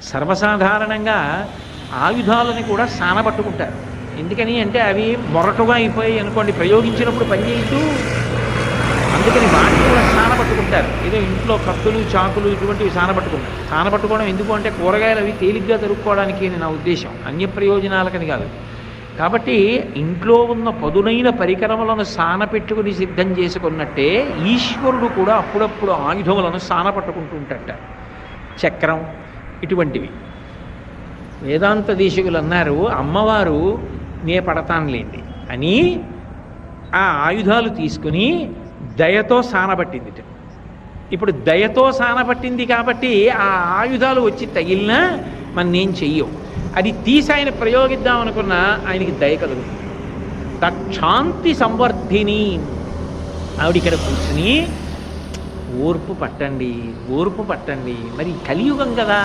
సర్వసాధారణంగా ఆయుధాలని కూడా సానబట్టుకుంటారు. ఎందుకని అంటే అవి మొరటుగా అయిపోయి అనుకోండి, ప్రయోగించినప్పుడు పనిచేయద్దు. అందుకని వాటిని కూడా సానబట్టుకుంటారు. ఏదో ఇంట్లో కత్తులు చాకులు ఇటువంటివి సానబట్టుకుంటారు. సానబట్టుకోవడం ఎందుకు అంటే కూరగాయలు అవి తేలిగ్గా దొరుకుకోవడానికి అని నా ఉద్దేశం, అన్య ప్రయోజనాలకని కాదు. కాబట్టి ఇంట్లో ఉన్న పదునైన పరికరములను సానపెట్టుకుని సిద్ధం చేసుకున్నట్టే ఈశ్వరుడు కూడా అప్పుడప్పుడు ఆయుధములను సానపట్టుకుంటూ ఉంటాడట. చక్రం ఇటువంటివి. వేదాంత దేశికులు అన్నారు, అమ్మవారు నే పడతానులేండి అని ఆ ఆయుధాలు తీసుకుని దయతో సానబట్టింది. ఇప్పుడు దయతో సానబట్టింది కాబట్టి ఆ ఆయుధాలు వచ్చి తగిలినా మనం చెయ్యవు. అది తీసి ఆయన ప్రయోగిద్దాం అనుకున్నా ఆయనకి దయ కలుగుతుంది. తక్షాంతి సంవర్ధిని. ఆవిడ ఇక్కడ కూర్చుని ఓర్పు పట్టండి, ఓర్పు పట్టండి. మరి కలియుగం కదా,